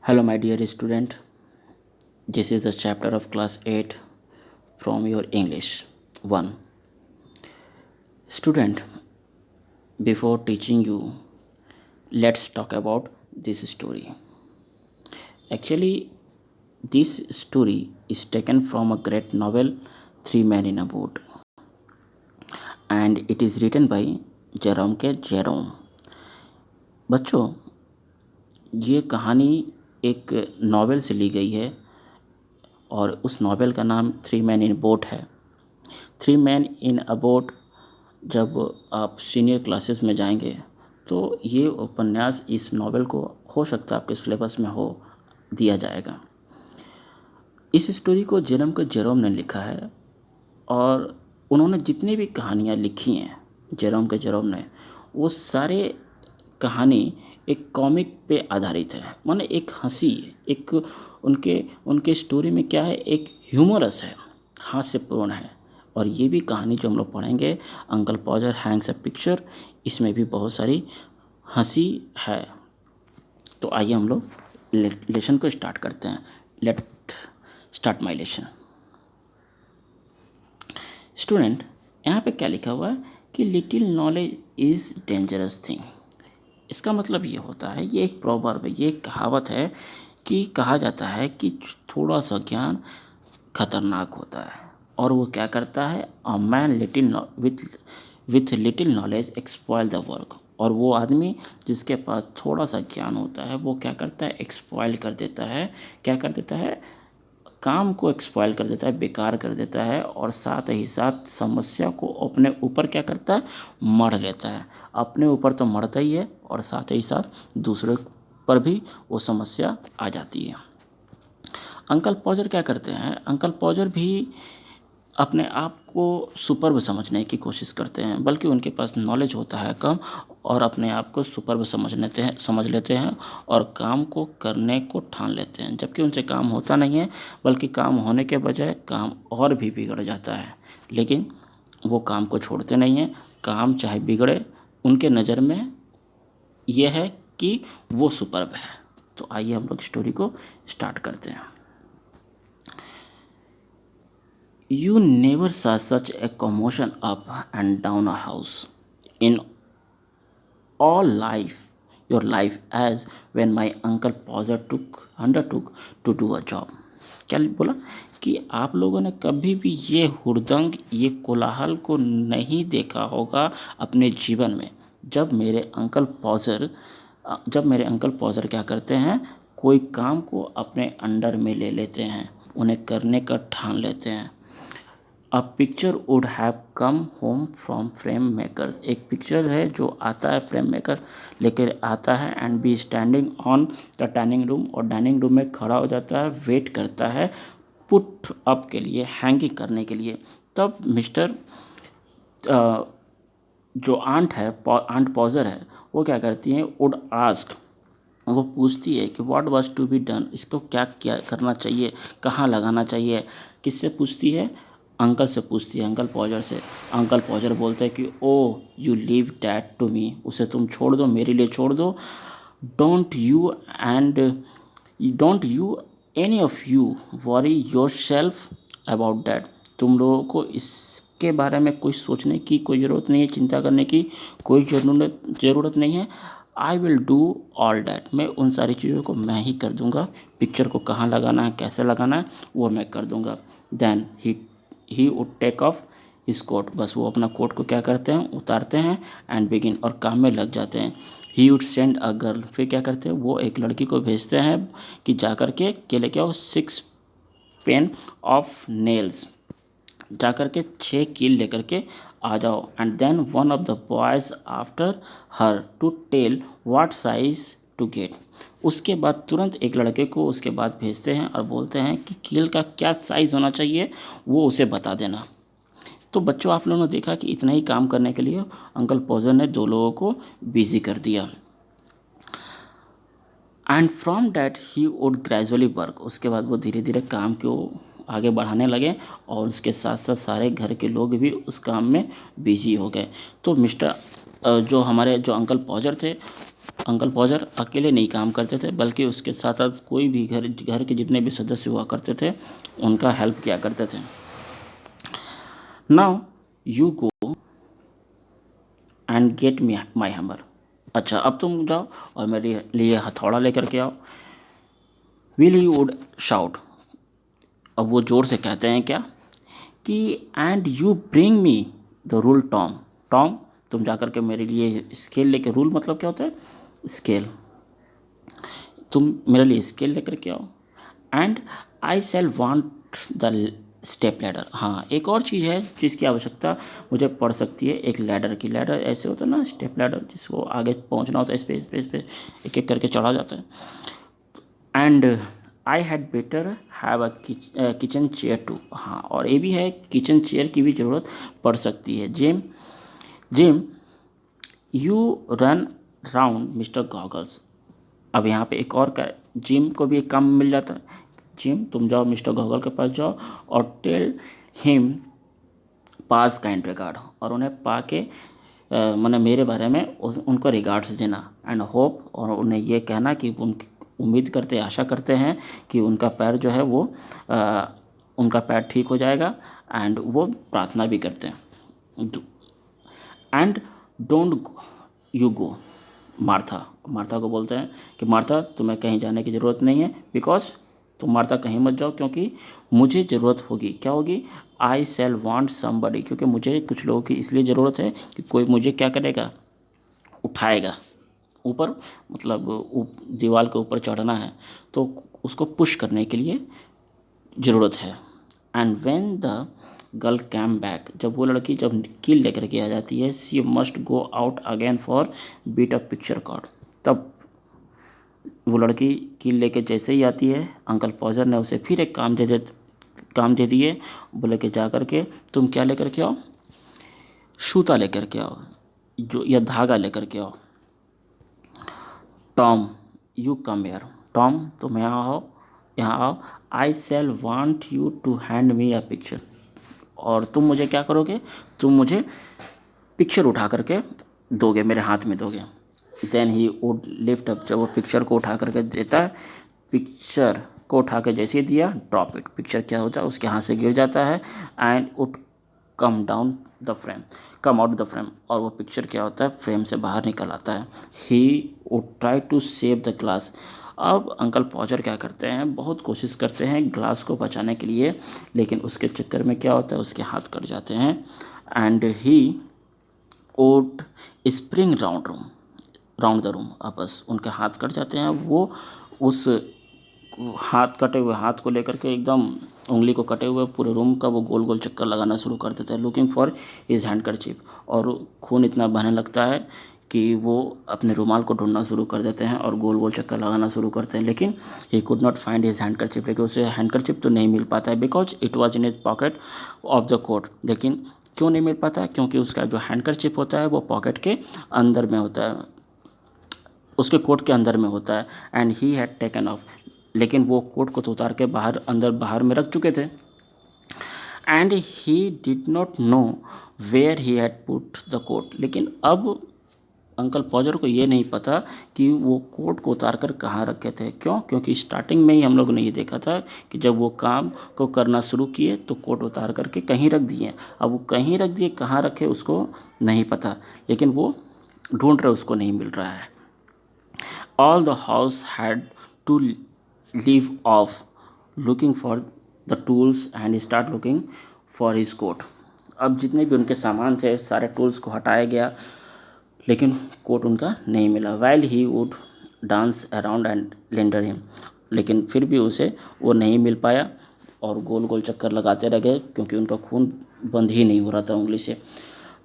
Hello, my dear student. This is the chapter of class 8 from your English 1. Student, before teaching you, let's talk about this story. Actually, this story is taken from a great novel, Three Men in a Boat, and it is written by Jerome K. Jerome. बच्चों, ये कहानी एक novel से ली गई है और उस novel का नाम थ्री मैन इन बोट है। Three man in a boat जब आप सीनियर क्लासेस में जाएंगे तो ये उपन्यास इस नॉवेल को हो सकता है आपके सिलेबस में हो दिया जाएगा। इस स्टोरी को जेरम के जेरोम ने लिखा है और उन्होंने जितनी भी कहानियाँ लिखी हैं जेरोम के जेरोम ने, वो सारे कहानी एक कॉमिक पे आधारित है। माने एक हंसी, एक उनके स्टोरी में क्या है, एक ह्यूमरस है, हास्यपूर्ण है। और ये भी कहानी जो हम लोग पढ़ेंगे, अंकल पॉजर हैंग्स अ पिक्चर, इसमें भी बहुत सारी हंसी है। तो आइए हम लोग लेसन को स्टार्ट करते हैं। Let start my lesson. Student, यहाँ पे क्या लिखा हुआ है कि little knowledge is dangerous thing. इसका मतलब ये होता है, ये एक प्रोवर्ब है, ये एक कहावत है कि कहा जाता है कि थोड़ा सा ज्ञान खतरनाक होता है। और वो क्या करता है, a man with little knowledge spoil the work. और वो आदमी जिसके पास थोड़ा सा ज्ञान होता है वो क्या करता है, एक्सपॉइल कर देता है। क्या कर देता है, काम को एक्सपॉइल कर देता है, बेकार कर देता है। और साथ ही साथ समस्या को अपने ऊपर क्या करता है, मढ़ लेता है। अपने ऊपर तो मढ़ता ही है और साथ ही साथ दूसरे पर भी वो समस्या आ जाती है। अंकल पॉजर क्या करते हैं, अंकल पॉजर भी अपने आप को सुपर्ब समझने की कोशिश करते हैं, बल्कि उनके पास नॉलेज होता है कम और अपने आप को सुपर्ब समझ लेते हैं और काम को करने को ठान लेते हैं। जबकि उनसे काम होता नहीं है, बल्कि काम होने के बजाय काम और भी बिगड़ जाता है। लेकिन वो काम को छोड़ते नहीं हैं। काम चाहे बिगड़े, उनके नज़र में यह है कि वो सुपर्ब है। तो आइए हम लोग स्टोरी को स्टार्ट करते हैं। You never saw such a commotion up and down a house in all your life as when my uncle Pauser undertook to do a job. क्या बोला कि आप लोगों ने कभी भी ये हुड़दंग, ये कोलाहल को नहीं देखा होगा अपने जीवन में, जब मेरे अंकल पॉजर क्या करते हैं, कोई काम को अपने अंडर में ले लेते हैं, उन्हें करने का ठान लेते हैं। A picture would have come home from frame maker. एक पिक्चर है जो आता है, फ्रेम मेकर लेकर आता है, and B standing on the dining room, और डाइनिंग रूम में खड़ा हो जाता है, वेट करता है पुट अप के लिए, हैंगिंग करने के लिए। तब मिस्टर जो आंट पॉजर है, वो क्या करती हैं, वुड आस्क, वो पूछती है कि what was to be done, इसको क्या क्या करना चाहिए, कहाँ लगाना चाहिए। किससे पूछती है, अंकल से पूछती है, अंकल पॉजर से। अंकल पॉजर बोलते हैं कि oh you leave that to me, उसे तुम छोड़ दो, मेरे लिए छोड़ दो। Don't you any of you worry yourself about that. तुम लोगों को इसके बारे में कोई सोचने की कोई ज़रूरत नहीं है, चिंता करने की कोई ज़रूरत नहीं है। I will do all that, मैं उन सारी चीज़ों को मैं ही कर दूंगा। पिक्चर को कहाँ लगाना है, कैसे लगाना है, वो मैं कर दूंगा। Then he would take off his coat, बस वो अपना कोट को क्या करते हैं, उतारते हैं, एंड बिगिन, और काम में लग जाते हैं। He would send a girl, फिर क्या करते हैं, वो एक लड़की को भेजते हैं कि जा कर के लेके आओ 6 पेन ऑफ नेल्स, जा कर के 6 कील लेकर के आ जाओ। And then one of the boys after her to tell what size to get. उसके बाद तुरंत एक लड़के को उसके बाद भेजते हैं और बोलते हैं कि कील का क्या साइज़ होना चाहिए वो उसे बता देना। तो बच्चों, आप लोगों ने देखा कि इतना ही काम करने के लिए अंकल पॉजर ने 2 लोगों को बिजी कर दिया। And from that he would gradually work, उसके बाद वो धीरे धीरे काम को आगे बढ़ाने लगे और उसके साथ साथ सारे घर के लोग भी उस काम में बिजी हो गए। तो जो अंकल पॉजर थे, अंकल पॉजर अकेले नहीं काम करते थे, बल्कि उसके साथ साथ कोई भी घर के जितने भी सदस्य हुआ करते थे उनका हेल्प किया करते थे। Now you go and get me my hammer. अच्छा, अब तुम जाओ और मेरे लिए हथौड़ा लेकर के आओ। Will he would shout. अब वो ज़ोर से कहते हैं क्या कि and you bring me the rule Tom. Tom, तुम जाकर के मेरे लिए स्केल लेके, रूल मतलब क्या होता है, स्केल, तुम मेरे लिए स्केल लेकर के आओ। And I shall want the step ladder. हाँ, एक और चीज़ है जिसकी आवश्यकता मुझे पड़ सकती है, एक लैडर की। लैडर ऐसे होता है ना, स्टेप लैडर, जिसको आगे पहुंचना होता है, इस पे एक एक करके चढ़ा जाता है। And I had better have a kitchen chair too. हाँ, और ये भी है, किचन चेयर की भी ज़रूरत पड़ सकती है। Gym, gym you run round mister goggles. अब यहाँ पे एक और का, जिम को भी एक काम मिल जाता है। जिम, तुम जाओ मिस्टर गॉगल के पास जाओ और टेल हिम पास काइंड रिगार्ड, और उन्हें पा के मैंने मेरे बारे में उनको रिगार्ड्स देना। एंड होप, और उन्हें ये कहना कि उम्मीद करते, आशा करते हैं कि उनका पैर जो है वो उनका पैर ठीक हो जाएगा। एंड वो प्रार्थना भी करते हैं। And don't you go Martha. Martha को बोलते हैं कि मार्था, तुम्हें कहीं जाने की ज़रूरत नहीं है, बिकॉज तुम मार्था कहीं मत जाओ, क्योंकि मुझे ज़रूरत होगी। क्या होगी, आई सेल वांट समबडी, क्योंकि मुझे कुछ लोगों की इसलिए ज़रूरत है कि कोई मुझे क्या करेगा, उठाएगा ऊपर, मतलब दीवार के ऊपर चढ़ना है तो उसको पुश करने के लिए ज़रूरत है। And when the girl came back, जब वो लड़की जब कील लेकर के आ जाती है, she must go out again for beat a picture card. तब वो लड़की कील लेके जैसे ही आती है, अंकल पॉजर ने उसे फिर एक काम दे दिए। बोले कि जा कर के तुम क्या लेकर के आओ, सूता लेकर के आओ, जो या धागा लेकर के आओ। Tom you come here. Tom, तुम यहाँ आओ, यहाँ आओ। I shall want you to hand me a picture. और तुम मुझे क्या करोगे, तुम मुझे पिक्चर उठा करके दोगे, मेरे हाथ में दोगे। Then he would lift up, जब वो पिक्चर को उठा करके देता है, पिक्चर को उठा के जैसे ही दिया, ड्रॉप इट, पिक्चर क्या होता है उसके हाथ से गिर जाता है। And would come down the frame, come out the frame, और वो पिक्चर क्या होता है, फ्रेम से बाहर निकल आता है। He would try to save the glass. अब अंकल पॉजर क्या करते हैं, बहुत कोशिश करते हैं ग्लास को बचाने के लिए, लेकिन उसके चक्कर में क्या होता है, उसके हाथ कट जाते हैं। And he would spring round the room. अब बस उनके हाथ कट जाते हैं, वो उस हाथ, कटे हुए हाथ को लेकर के, एकदम उंगली को कटे हुए पूरे रूम का वो गोल गोल चक्कर लगाना शुरू कर देते हैं, लुकिंग फॉर हिज हैंडकरचीफ। और खून इतना बहने लगता है कि वो अपने रुमाल को ढूंढना शुरू कर देते हैं और गोल गोल चक्कर लगाना शुरू करते हैं, लेकिन he could not find his handkerchief. लेकिन उसे हैंडकरचीफ तो नहीं मिल पाता है, because it was in his pocket of the coat. लेकिन क्यों नहीं मिल पाता, क्योंकि उसका जो हैंडकरचीफ होता है वो पॉकेट के अंदर में होता है, उसके कोट के अंदर में होता है। And he had taken of, लेकिन वो कोट को तो उतार के बाहर, अंदर बाहर में रख चुके थे। And he did not know where he had put the coat. लेकिन अब अंकल पॉजर को ये नहीं पता कि वो कोट को उतार कर कहाँ रखे थे। क्यों, क्योंकि स्टार्टिंग में ही हम लोग ने ये देखा था कि जब वो काम को करना शुरू किए तो कोट उतार करके कहीं रख दिए। अब वो कहीं रख दिए, कहाँ रखे उसको नहीं पता, लेकिन वो ढूंढ रहे, उसको नहीं मिल रहा है। All the house had to leave off looking for the tools and start looking for his coat। अब जितने भी उनके सामान थे सारे टूल्स को हटाया गया, लेकिन कोट उनका नहीं मिला। While he would dance around and lender him, लेकिन फिर भी उसे वो नहीं मिल पाया और गोल गोल चक्कर लगाते रह गए, क्योंकि उनका खून बंद ही नहीं हो रहा था उंगली से।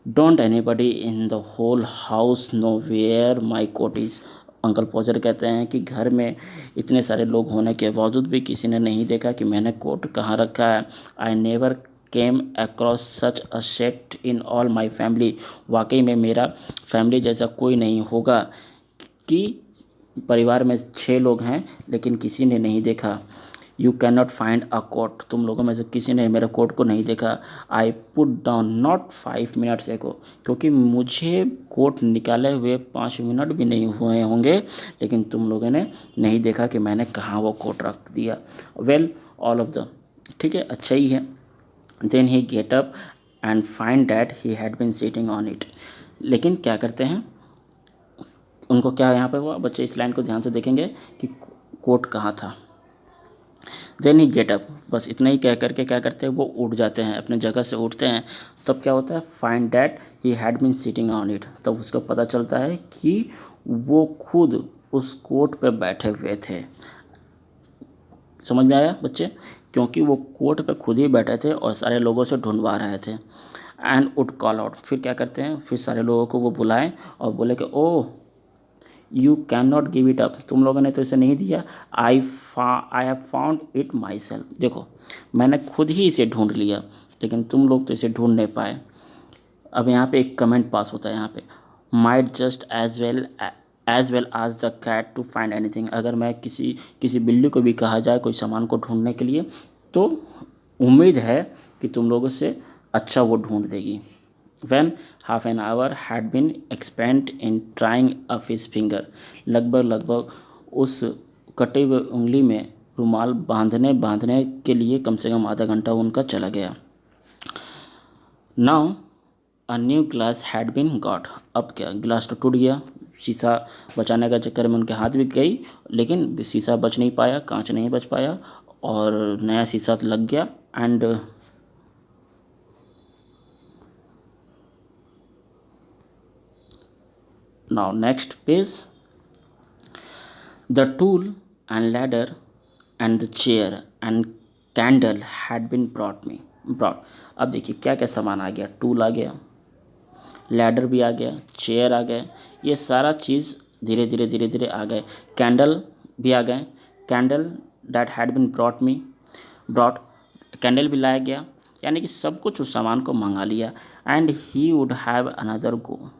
Don't anybody in the whole house know where my coat is. Uncle Podger कहते हैं कि घर में इतने सारे लोग होने के बावजूद भी किसी ने नहीं देखा कि मैंने कोट कहाँ रखा है। I never came across such a set in all my family. वाकई में मेरा फैमिली जैसा कोई नहीं होगा कि परिवार में 6 लोग हैं लेकिन किसी ने नहीं देखा। You can not find a coat, तुम लोगों में से किसी ने मेरे कोट को नहीं देखा। I put down not 5 minutes एगो, क्योंकि मुझे कोट निकाले हुए 5 मिनट भी नहीं हुए होंगे, लेकिन तुम लोगों ने नहीं देखा कि मैंने कहाँ वो कोट रख दिया। वेल ऑल ऑफ द, ठीक है, अच्छा ही है। Then he get up and find that he had been sitting on it. लेकिन क्या करते हैं, उनको क्या यहाँ पे हुआ, बच्चे इस लाइन को ध्यान से देखेंगे कि कोट कहाँ था। देन ही गेट अप, बस इतना ही कह करके क्या करते हैं, वो उठ जाते हैं, अपने जगह से उठते हैं। तब क्या होता है, find that he had been sitting on it, तब उसको पता चलता है कि वो खुद उस कोट पे बैठे हुए थे। समझ में आया बच्चे, क्योंकि वो कोट पे खुद ही बैठे थे और सारे लोगों से ढूंढवा रहे थे। एंड वुड कॉल आउट, फिर क्या करते हैं, फिर सारे लोगों को वो बुलाएं और बोले कि oh you can not give it up, तुम लोगों ने तो इसे नहीं दिया। I have found it my self, देखो मैंने खुद ही इसे ढूंढ लिया, लेकिन तुम लोग तो इसे ढूंढ नहीं पाए। अब यहाँ पे एक कमेंट पास होता है, यहाँ पे might just as well ask the cat to find anything, अगर मैं किसी बिल्ली को भी कहा जाए कोई सामान को ढूंढने के लिए, तो उम्मीद है कि तुम लोगों से अच्छा वो ढूंढ देगी। When half an hour had been spent in trying a fish finger, लगभग उस कटे हुए उंगली में रुमाल बांधने के लिए कम से कम आधा घंटा उनका चला गया। Now a new glass had been got, अब क्या, गिलास तो टूट गया, शीशा बचाने का चक्कर में उनके हाथ भी गई, लेकिन शीशा बच नहीं पाया, कांच नहीं बच पाया और नया शीशा लग गया। And now next page, the tool and ladder and the chair and candle had been brought। अब देखिए क्या क्या सामान आ गया, टूल आ गया, लैडर भी आ गया, चेयर आ गए, ये सारा चीज़ धीरे धीरे आ गए। कैंडल भी आ गए, candle that had been brought, candle भी लाया गया, यानी कि सब कुछ उस सामान को मंगा लिया। And he would have another go,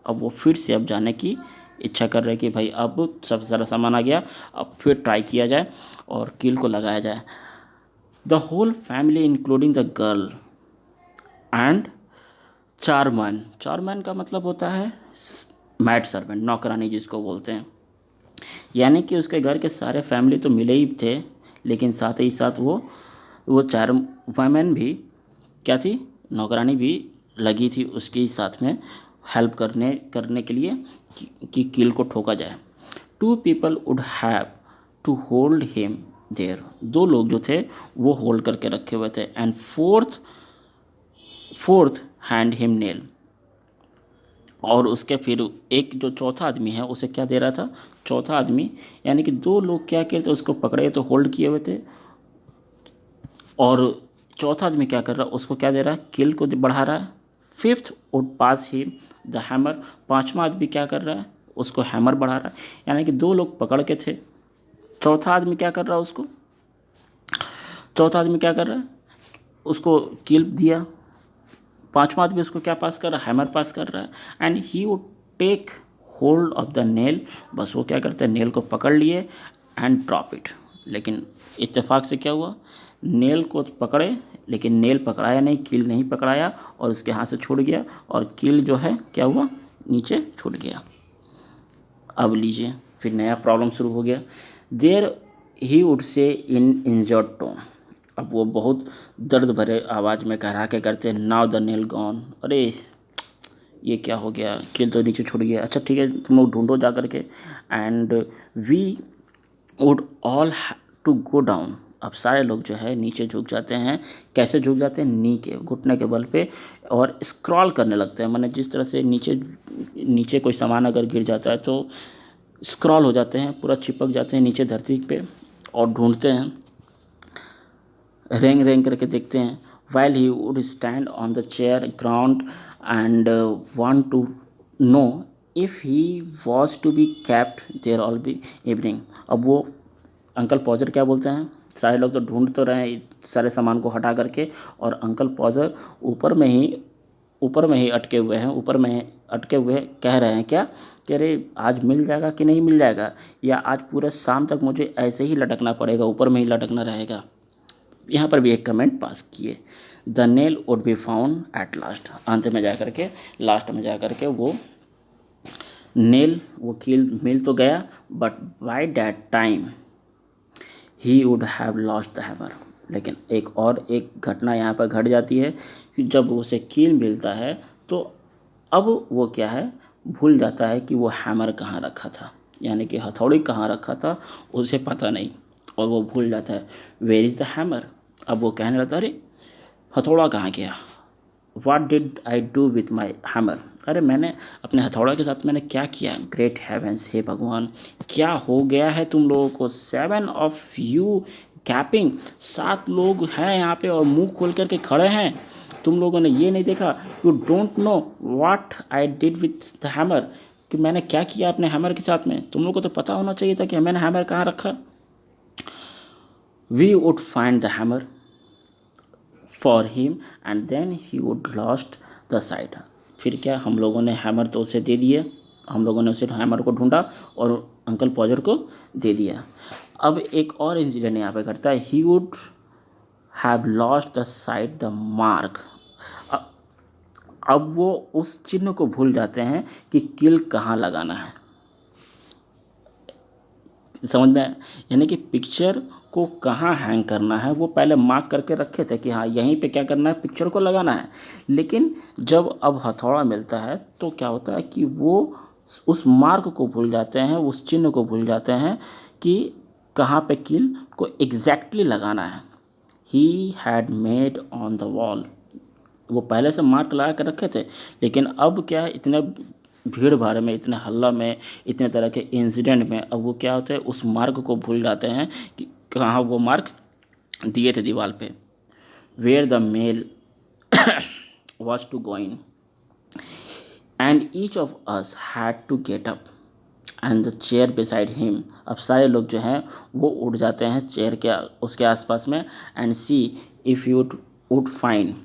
अब वो फिर से अब जाने की इच्छा कर रहे कि भाई अब सबसे सारा सामान आ गया, अब फिर ट्राई किया जाए और कील को लगाया जाए। The whole family including the girl and charwoman का मतलब होता है मैड सर्वेंट, नौकरानी जिसको बोलते हैं, यानी कि उसके घर के सारे फैमिली तो मिले ही थे, लेकिन साथ ही साथ वो चार वुमेन भी क्या थी, नौकरानी भी लगी थी उसके साथ में हेल्प करने के लिए कि कील को ठोका जाए। 2 people would have to hold him there, 2 लोग जो थे वो होल्ड करके रखे हुए थे। And fourth hand him nail, और उसके फिर एक जो चौथा आदमी है उसे क्या दे रहा था, चौथा आदमी यानी कि 2 लोग क्या किए थे, उसको पकड़े तो होल्ड किए हुए थे, और चौथा आदमी क्या कर रहा है, उसको क्या दे रहा है, किल को बढ़ा रहा है। Fifth would pass he the hammer, 5वां आदमी क्या कर रहा है, उसको हैमर बढ़ा रहा है, यानी कि 2 लोग पकड़ के थे, चौथा आदमी क्या कर रहा है, चौथा आदमी क्या कर रहा है, उसको किल दिया, 5वां आदमी उसको क्या पास कर रहा है, हैमर पास कर रहा है। And he would take hold of the nail, बस वो क्या करते हैं, नेल को पकड़ लिए एंड ड्रॉप इट। लेकिन इत्तेफाक से क्या हुआ, नेल को पकड़े लेकिन नेल पकड़ाया नहीं, कील नहीं पकड़ाया और उसके हाथ से छूट गया, और कील जो है क्या हुआ, नीचे छूट गया। अब लीजिए फिर नया प्रॉब्लम शुरू हो गया। देयर ही वुड से इन इंजर्ड टोन, अब वो बहुत दर्द भरे आवाज़ में कह के करते हैं, नाउ द नेल गॉन, अरे ये क्या हो गया, कील तो नीचे छूट गया, अच्छा ठीक है तुम लोग ढूंढो जा करके। And we would all to go down, अब सारे लोग जो है नीचे झुक जाते हैं, कैसे झुक जाते हैं, नी के घुटने के बल पे, और स्क्रॉल करने लगते हैं, मैंने जिस तरह से नीचे कोई सामान अगर गिर जाता है तो स्क्रॉल हो जाते हैं, पूरा चिपक जाते हैं नीचे धरती पे और ढूंढते हैं, रेंग करके देखते हैं। While he would stand on the chair ground and want to know if he was to be kept there all be evening, अब वो अंकल पॉजर क्या बोलते हैं, सारे लोग तो ढूंढ तो रहे हैं सारे सामान को हटा करके, और अंकल पॉजर ऊपर में ही अटके हुए हैं, ऊपर में अटके हुए कह रहे हैं क्या कि अरे आज मिल जाएगा कि नहीं मिल जाएगा, या आज पूरा शाम तक मुझे ऐसे ही लटकना पड़ेगा, ऊपर में ही लटकना रहेगा। यहाँ पर भी एक कमेंट पास किए, the nail would be found at last, अंत में जा करके लास्ट में जा करके वो नेल वो कील मिल तो गया, but by that time he would have lost the hammer. लेकिन एक घटना यहाँ पर घट जाती है कि जब उसे कील मिलता है तो अब वो क्या है, भूल जाता है कि वो हैमर कहाँ रखा था, यानी कि हथौड़ी कहाँ रखा था उसे पता नहीं, और वो भूल जाता है वेयर इज़ द हैमर। अब वो कहने लगता है अरे हथौड़ा कहाँ गया, what did I do with my hammer, अरे मैंने अपने हथौड़ा के साथ मैंने क्या किया। ग्रेट हेवेंस, हे भगवान क्या हो गया है तुम लोगों को, 7 ऑफ यू कैपिंग, 7 लोग हैं यहाँ पे और मुंह खोल करके खड़े हैं, तुम लोगों ने ये नहीं देखा, you don't know what I did with the hammer, कि मैंने क्या किया अपने हैमर के साथ में, तुम लोगों को तो पता होना चाहिए था कि मैंने हैमर कहाँ रखा। We would find the hammer for him and then he would lost the sight. फिर क्या, हम लोगों ने हैमर तो उसे दे दिए, हम लोगों ने उसे हैमर को ढूंढा और अंकल पॉजर को दे दिया। अब एक और इंसिडेंट यहाँ पे घटता है, he would have lost the site the mark. अब वो उस चिन्ह को भूल जाते हैं कि किल कहाँ लगाना है, समझ में, यानी कि पिक्चर को कहाँ हैंग करना है वो पहले मार्क करके रखे थे कि हाँ यहीं पे क्या करना है, पिक्चर को लगाना है। लेकिन जब अब हथौड़ा मिलता है तो क्या होता है कि वो उस मार्क को भूल जाते हैं, उस चिन्ह को भूल जाते हैं कि कहाँ पे किल को एग्जैक्टली लगाना है। He had made on the wall, वो पहले से मार्क लगा कर रखे थे, लेकिन अब क्या है, इतने भीड़ भाड़ में, इतने हल्ला में, इतने तरह के इंसिडेंट में अब वो क्या होता है, उस मार्क को भूल जाते हैं कि कहाँ वो मार्क दिए थे दीवार पे। Where the mail was to going and each of us had to get up and the chair beside him. अब सारे लोग जो हैं वो उठ जाते हैं चेयर के उसके आसपास में, and C if you would find,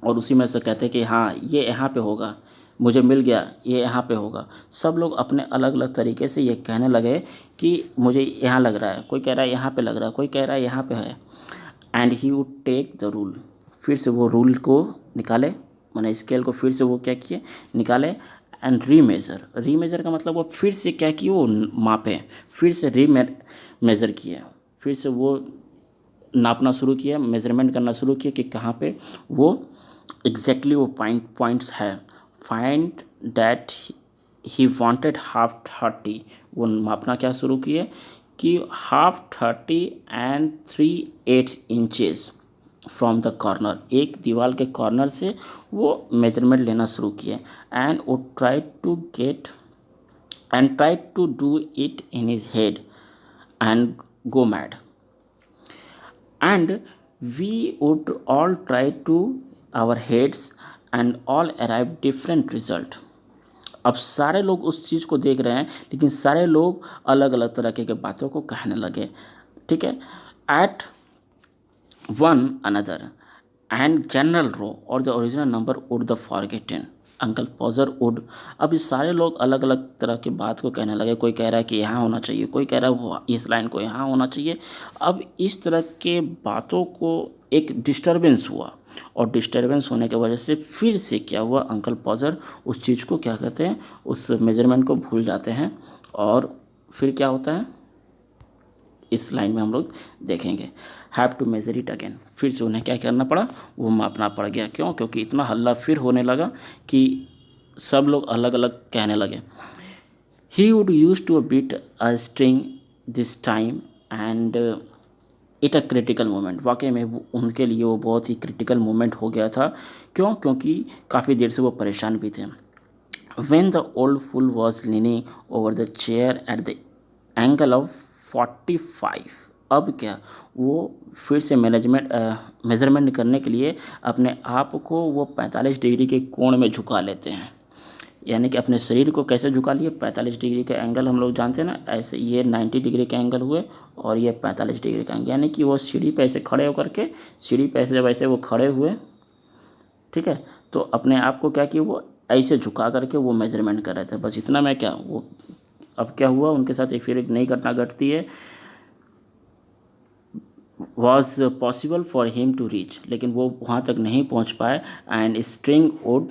और उसी में से कहते हैं कि हाँ ये यहाँ पे होगा, मुझे मिल गया, ये यहाँ पे होगा। सब लोग अपने अलग अलग तरीके से ये कहने लगे कि मुझे यहाँ लग रहा है, कोई कह रहा है यहाँ पे लग रहा है, कोई कह रहा है यहाँ पे है। And he would take the rule, फिर से वो रूल को निकाले, मैंने स्केल को फिर से वो क्या किए, निकाले, एंड रीमेजर का मतलब वो फिर से क्या किए, वो मापे, फिर से रीमेजर किए, फिर से वो नापना शुरू किया, मेजरमेंट करना शुरू किया कि कहाँ पे वो एग्जैक्टली वो पॉइंट्स है। Find that he wanted half 30, वो मापना क्या शुरू किए कि half 30 and 3/8 inches from the corner, एक दीवार के कॉर्नर से वो मेजरमेंट लेना शुरू किए। एंड वो try to do it in his head and go mad, and we would all try to our heads and all arrive different result। अब सारे लोग उस चीज़ को देख रहे हैं, लेकिन सारे लोग अलग अलग तरह के बातों को कहने लगे, ठीक है। At one another and general row और the original number would the forgotten, uncle Podger would. अब ये सारे लोग अलग अलग तरह की बात को कहने लगे, कोई कह रहा है कि यहाँ होना चाहिए, कोई कह रहा है वो इस लाइन को यहाँ होना चाहिए। अब इस तरह के बातों को एक डिस्टरबेंस हुआ, और डिस्टरबेंस होने की वजह से फिर से क्या हुआ, अंकल पॉजर उस चीज़ को क्या कहते हैं, उस मेजरमेंट को भूल जाते हैं, और फिर क्या होता है इस लाइन में हम लोग देखेंगे। Have to measure it again, फिर से उन्हें क्या करना पड़ा, वो मापना पड़ गया। क्यों? क्योंकि इतना हल्ला फिर होने लगा कि सब लोग अलग अलग कहने लगे। He would use to beat a string this time and it a critical moment. वाकई में उनके लिए वो बहुत ही क्रिटिकल मोमेंट हो गया था। क्यों? क्योंकि काफ़ी देर से वो परेशान भी थे। When the old fool was leaning over the chair at the angle of 45, अब क्या, वो फिर से मेजरमेंट करने के लिए अपने आप को वो 45 डिग्री के कोण में झुका लेते हैं। यानी कि अपने शरीर को कैसे झुका लिए, 45 डिग्री का एंगल हम लोग जानते हैं ना, ऐसे ये 90 डिग्री का एंगल हुए और ये 45 डिग्री का एंगल, यानी कि वो सीढ़ी पे ऐसे खड़े होकर के, सीढ़ी पे ऐसे जब ऐसे वो खड़े हुए, ठीक है, तो अपने आप को क्या किए, वो ऐसे झुका करके वो मेजरमेंट कर रहे थे। बस इतना मैं क्या वो अब क्या हुआ उनके साथ एक फिर एक नई घटना घटती है। Was possible for him to reach, लेकिन वो वहाँ तक नहीं पहुँच पाए। एंड स्ट्रिंग वुड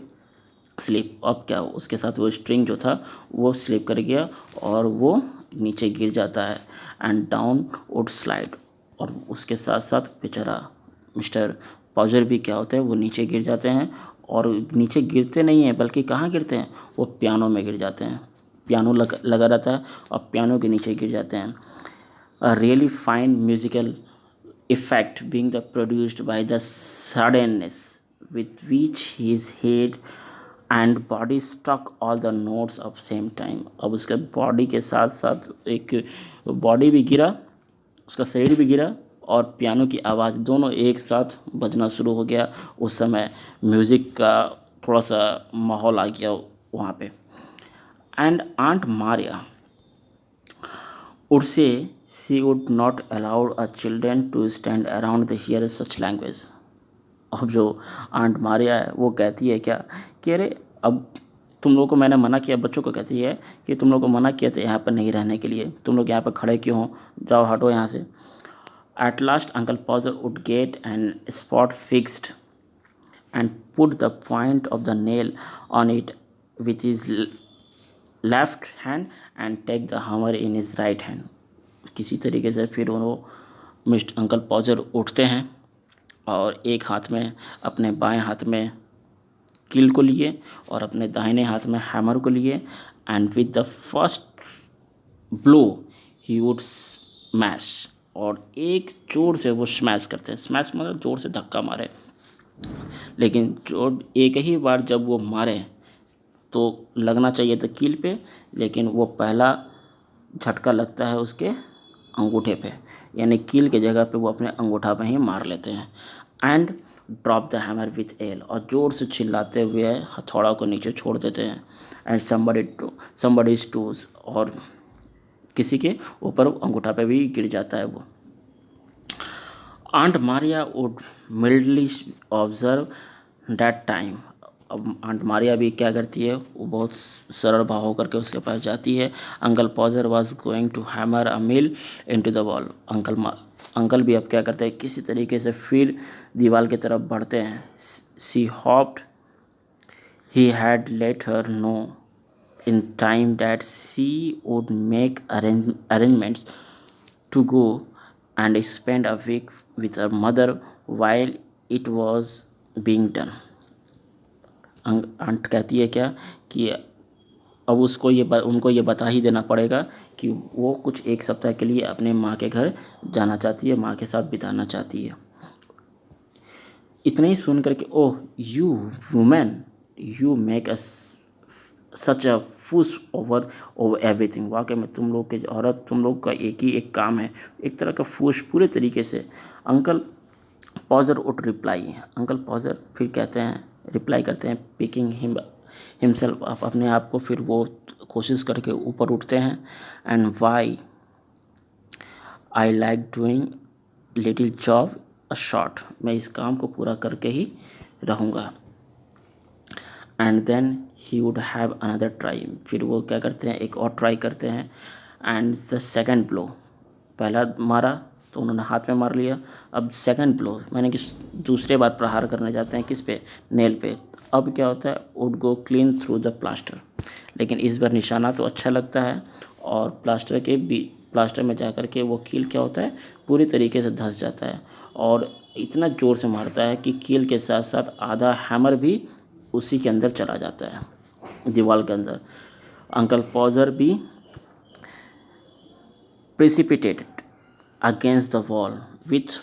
स्लिप, अब क्या उसके साथ वो स्ट्रिंग जो था वो स्लिप कर गया और वो नीचे गिर जाता है। एंड डाउन वुड स्लाइड, और उसके साथ साथ बेचारा मिस्टर पॉजर भी क्या होते हैं वो नीचे गिर जाते हैं। और नीचे गिरते नहीं हैं बल्कि कहाँ गिरते हैं, वो पियानो में गिर जाते हैं। पियानो लगा रहता है और पियानो के नीचे गिर जाते हैं। A really fine musical effect being the produced by the suddenness with which his head and body struck all the notes of same time। अब उसके बॉडी के साथ साथ एक बॉडी भी गिरा, उसका शरीर भी गिरा और पियानो की आवाज़ दोनों एक साथ बजना शुरू हो गया। उस समय म्यूज़िक का थोड़ा सा माहौल आ गया वहाँ पे। And aunt Maria would say she would not allow a children to stand around the hear such language। अब जो आंट मारिया है वो कहती है क्या कि अरे अब तुम लोगों को मैंने मना किया, बच्चों को कहती है कि तुम लोगों को मना किया था यहाँ पर नहीं रहने के लिए, तुम लोग यहाँ पर खड़े क्यों हो, जाओ हटो यहाँ से। At last uncle Podger would get an spot fixed and put the point of the nail on it with his left hand and take the hammer in his right hand। किसी तरीके से फिर वो मिस्टर अंकल पॉजर उठते हैं और एक हाथ में अपने बाएं हाथ में कील को लिए और अपने दाहिने हाथ में हैमर को लिए। And with the first blow he would smash, और एक जोर से वो स्मैश करते हैं। स्मैश मतलब जोर से धक्का मारे, लेकिन जो एक ही बार जब वो मारे तो लगना चाहिए था कील पे, लेकिन वो पहला झटका लगता है उसके अंगूठे पे, यानी कील के जगह पे वो अपने अंगूठा पे ही मार लेते हैं। And drop the hammer with L, और ज़ोर से चिल्लाते हुए हथौड़ा को नीचे छोड़ देते हैं। एंड somebody टूज, और किसी के ऊपर अंगूठा पे भी गिर जाता है वो। Aunt Maria would mildly observe that time. अब आंट मारिया भी क्या करती है, वो बहुत सरल भाव होकर के उसके पास जाती है। Uncle Podger was going to hammer a mill into the wall. Uncle भी अब क्या करते हैं, किसी तरीके से फिर दीवार की तरफ बढ़ते हैं। She hoped he had let her know in time that she would make arrangements to go and spend a week with her mother while it was being done। Aunt कहती है क्या कि अब उसको उनको ये बता ही देना पड़ेगा कि वो कुछ एक सप्ताह के लिए अपने माँ के घर जाना चाहती है, माँ के साथ बिताना चाहती है। इतना ही सुन करके oh you women you make us such a fuss over everything. वाकई में तुम लोग के औरत, तुम लोग का एक ही एक काम है, एक तरह का फूस पूरे तरीके से। अंकल पॉजर उड रिप्लाई, अंकल पॉजर फिर कहते हैं, रिप्लाई करते हैं, पिकिंग हिमसेल्फ आप अपने आप को फिर वो कोशिश करके ऊपर उठते हैं। And why I like doing little job a short, मैं इस काम को पूरा करके ही रहूँगा। And then he would have another try, फिर वो क्या करते हैं, एक और ट्राई करते हैं। एंड द सेकेंड ब्लो, पहला मारा तो उन्होंने हाथ में मार लिया, अब सेकंड ब्लो मैंने कि दूसरे बार प्रहार करने जाते हैं किस पे, नेल पे। अब क्या होता है, would go clean through the plaster, लेकिन इस बार निशाना तो अच्छा लगता है और प्लास्टर में जा कर के वो कील क्या होता है, पूरी तरीके से धंस जाता है और इतना ज़ोर से मारता है कि कील के साथ साथ आधा हैमर भी उसी के अंदर चला जाता है, दीवार के अंदर। अंकल पॉजर भी precipitated against the wall with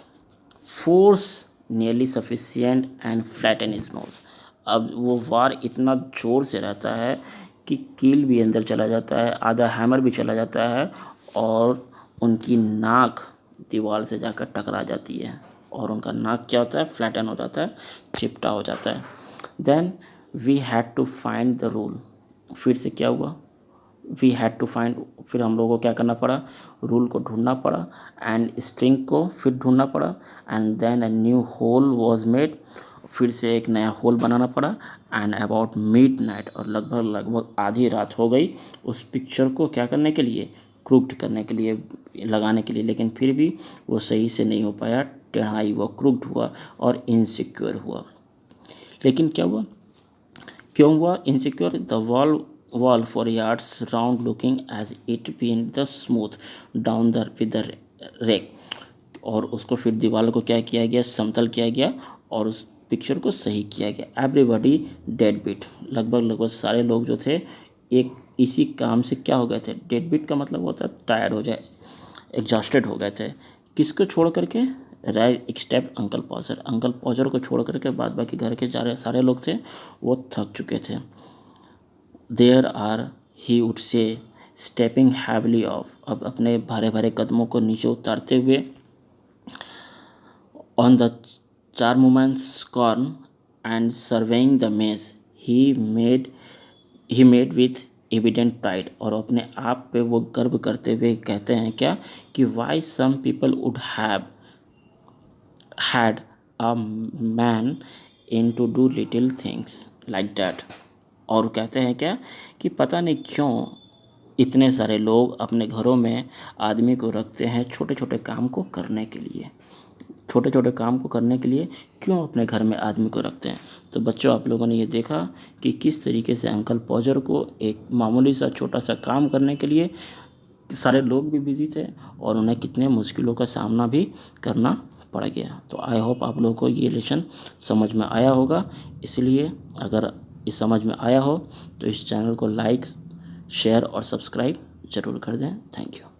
force nearly sufficient and flatten his nose। अब वो वार इतना ज़ोर से रहता है कि कील भी अंदर चला जाता है, आधा हैमर भी चला जाता है और उनकी नाक दीवार से जाकर टकरा जाती है और उनका नाक क्या होता है, फ्लैटन हो जाता है, चिपटा हो जाता है। Then we had to find the rule, फिर से क्या हुआ, वी हैड टू फाइंड, फिर हम लोगों को क्या करना पड़ा, रूल को ढूंढना पड़ा एंड स्ट्रिंग को फिर ढूंढना पड़ा। And then a new hole was made, फिर से एक नया होल बनाना पड़ा। एंड अबाउट मिड नाइट, और लगभग आधी रात हो गई उस पिक्चर को क्या करने के लिए, क्रुक्ड करने के लिए, लगाने के लिए, लेकिन फिर भी वो सही से नहीं हो पाया, टेढ़ाई हुआ, क्रुक्ड हुआ और इनसिक्योर हुआ। लेकिन क्या हुआ, क्यों हुआ insecure? The wall for yards round looking as it been the smooth down the with the rake, और उसको फिर दीवार को क्या किया गया, समतल किया गया और उस पिक्चर को सही किया गया। एवरीबॉडी डेड बिट, लगभग सारे लोग जो थे एक इसी काम से क्या हो गए थे, डेड बिट का मतलब होता है टायर्ड हो जाए, एग्जॉस्टेड हो गए थे। किसको छोड़ करके, राइट एक्सेप्ट अंकल पॉजर को छोड़ करके बाद बाकी घर के सारे लोग थे वो थक चुके थे। There are, he would say, stepping heavily off, अब अपने भारे भारे कदमों को नीचे उतारते हुए, on the charwoman's corn and surveying the mess, he made with evident pride, और अपने आप पे वो गर्व करते हुए कहते हैं क्या, कि why some people would have had a man in to do little things like that। और कहते हैं क्या, कि पता नहीं क्यों इतने सारे लोग अपने घरों में आदमी को रखते हैं छोटे छोटे काम को करने के लिए, छोटे छोटे काम को करने के लिए क्यों अपने घर में आदमी को रखते हैं। तो बच्चों, आप लोगों ने ये देखा कि किस तरीके से अंकल पॉजर को एक मामूली सा छोटा सा काम करने के लिए सारे लोग भी बिजी थे और उन्हें कितने मुश्किलों का सामना भी करना पड़ गया। तो आई होप आप लोगों को ये लेसन समझ में आया होगा। इसलिए अगर इस समझ में आया हो तो इस चैनल को लाइक, शेयर और सब्सक्राइब ज़रूर कर दें। Thank you.